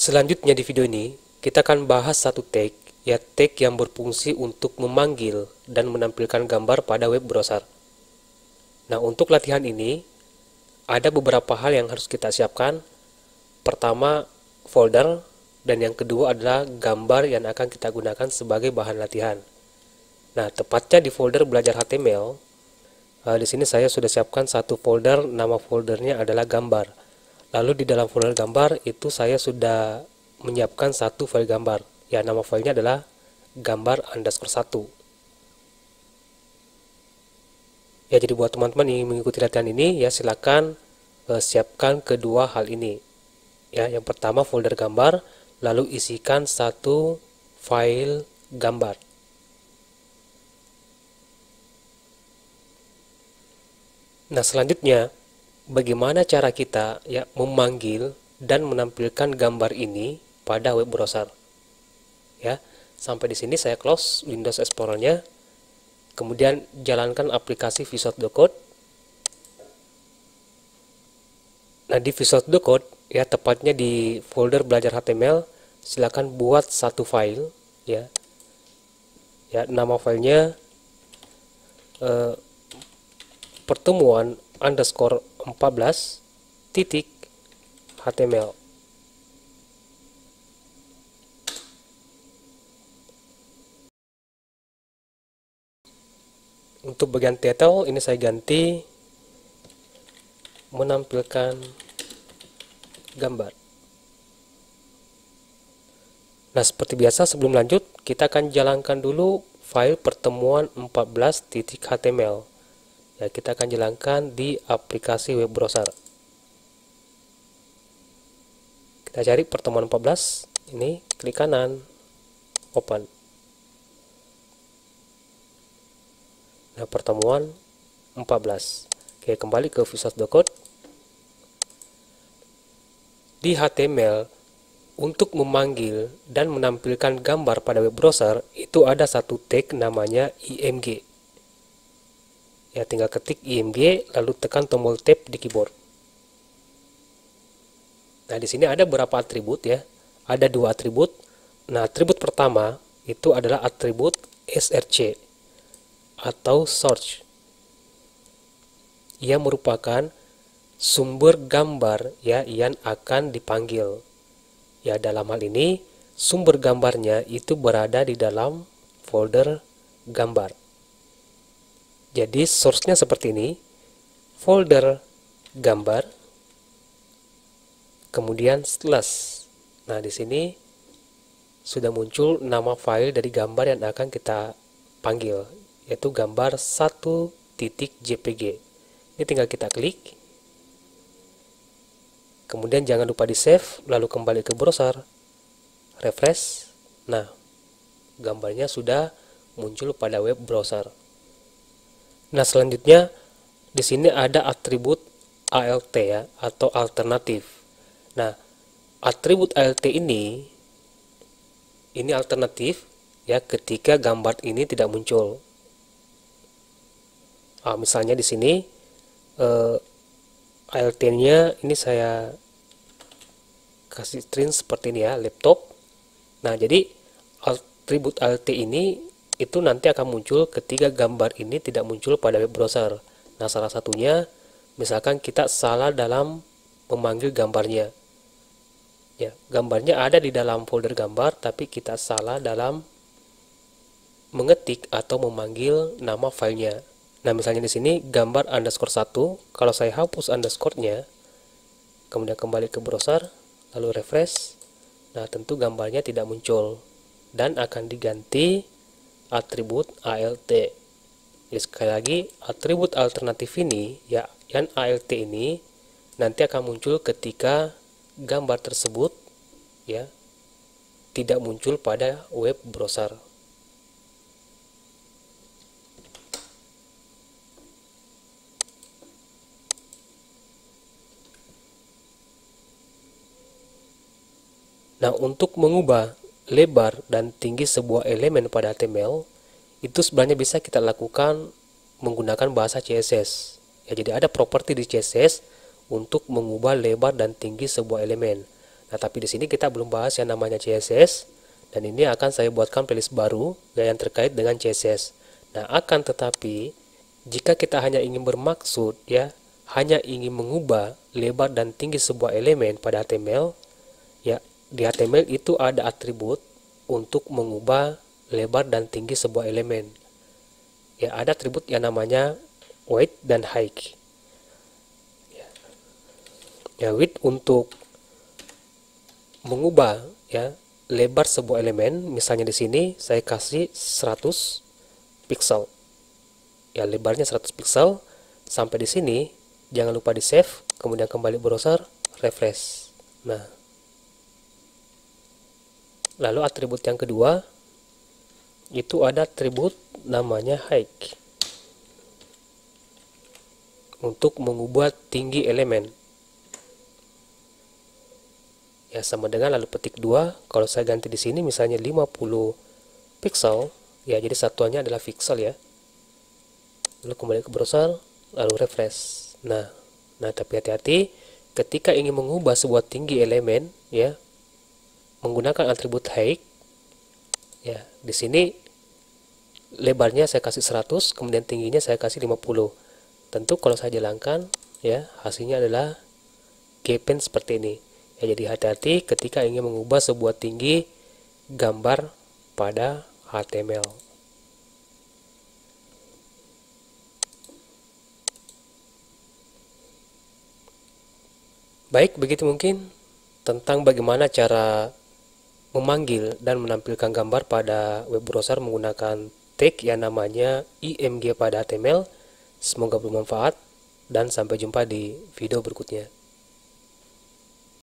Selanjutnya di video ini, kita akan bahas satu tag, ya tag yang berfungsi untuk memanggil dan menampilkan gambar pada web browser. Nah, untuk latihan ini, ada beberapa hal yang harus kita siapkan. Pertama, folder, dan yang kedua adalah gambar yang akan kita gunakan sebagai bahan latihan. Nah, tepatnya di folder belajar HTML, di sini saya sudah siapkan satu folder, nama foldernya adalah gambar. Lalu di dalam folder gambar itu saya sudah menyiapkan satu file gambar. Ya, nama filenya adalah gambar_1. Ya, jadi buat teman-teman yang mengikuti latihan ini, ya silakan siapkan kedua hal ini. Ya, yang pertama folder gambar, lalu isikan satu file gambar. Nah, selanjutnya bagaimana cara kita ya memanggil dan menampilkan gambar ini pada web browser. Ya, sampai di sini saya close Windows Explorer-nya. Kemudian jalankan aplikasi Visual Code. Nah, di Visual Code ya tepatnya di folder belajar HTML, silakan buat satu file ya. Ya, nama filenya pertemuan_14.html. Untuk bagian title ini saya ganti menampilkan gambar. Nah, seperti biasa sebelum lanjut kita akan jalankan dulu file pertemuan14.html. Ya, kita akan jalankan di aplikasi web browser. Kita cari pertemuan 14, ini klik kanan, open. Nah, pertemuan 14. Oke, kembali ke Visual Code. Di HTML, untuk memanggil dan menampilkan gambar pada web browser, itu ada satu tag namanya img. Ya, tinggal ketik img, lalu tekan tombol tab di keyboard. Nah, di sini ada beberapa atribut ya. Ada dua atribut. Nah, atribut pertama itu adalah atribut src atau source, yang merupakan sumber gambar ya yang akan dipanggil. Ya, dalam hal ini sumber gambarnya itu berada di dalam folder gambar. Jadi source-nya seperti ini, folder gambar, kemudian slash. Nah, di sini sudah muncul nama file dari gambar yang akan kita panggil, yaitu gambar 1.jpg. Ini tinggal kita klik. Kemudian jangan lupa di save, lalu kembali ke browser, refresh. Nah, gambarnya sudah muncul pada web browser. Nah, selanjutnya di sini ada atribut alt ya, atau alternatif. Nah, atribut alt ini alternatif ya ketika gambar ini tidak muncul. Misalnya di sini alt-nya ini saya kasih string seperti ini ya, laptop. Nah, jadi atribut alt ini itu nanti akan muncul ketika gambar ini tidak muncul pada web browser. Nah, salah satunya misalkan kita salah dalam memanggil gambarnya. Ya, gambarnya ada di dalam folder gambar, tapi kita salah dalam mengetik atau memanggil nama filenya. Nah, misalnya di sini gambar_1, kalau saya hapus underscore-nya, kemudian kembali ke browser, lalu refresh, nah tentu gambarnya tidak muncul dan akan diganti atribut alt. Jadi sekali lagi, atribut alternatif ini ya, yang alt ini nanti akan muncul ketika gambar tersebut ya tidak muncul pada web browser. Nah, untuk mengubah lebar dan tinggi sebuah elemen pada HTML, itu sebenarnya bisa kita lakukan menggunakan bahasa CSS. Ya, jadi ada properti di CSS untuk mengubah lebar dan tinggi sebuah elemen. Nah, tapi di sini kita belum bahas yang namanya CSS, dan ini akan saya buatkan playlist baru yang terkait dengan CSS. Nah, akan tetapi jika kita hanya ingin bermaksud ya, hanya ingin mengubah lebar dan tinggi sebuah elemen pada HTML, ya, di HTML itu ada atribut untuk mengubah lebar dan tinggi sebuah elemen. Ya, ada atribut yang namanya width dan height. Ya, width untuk mengubah ya lebar sebuah elemen, misalnya di sini saya kasih 100 pixel. Ya, lebarnya 100 pixel. Sampai di sini jangan lupa di save, kemudian kembali browser, refresh. Nah, lalu atribut yang kedua itu ada atribut namanya height untuk mengubah tinggi elemen. Ya, sama dengan lalu petik 2. Kalau saya ganti di sini misalnya 50 pixel, ya jadi satuannya adalah pixel ya. Lalu kembali ke browser, lalu refresh. Nah, tapi hati-hati ketika ingin mengubah sebuah tinggi elemen ya, menggunakan atribut height. Ya, di sini lebarnya saya kasih 100, kemudian tingginya saya kasih 50. Tentu kalau saya jalankan ya, hasilnya adalah gaping seperti ini. Ya, jadi hati-hati ketika ingin mengubah sebuah tinggi gambar pada HTML. Baik, begitu mungkin tentang bagaimana cara memanggil dan menampilkan gambar pada web browser menggunakan tag yang namanya img pada HTML. Semoga bermanfaat dan sampai jumpa di video berikutnya.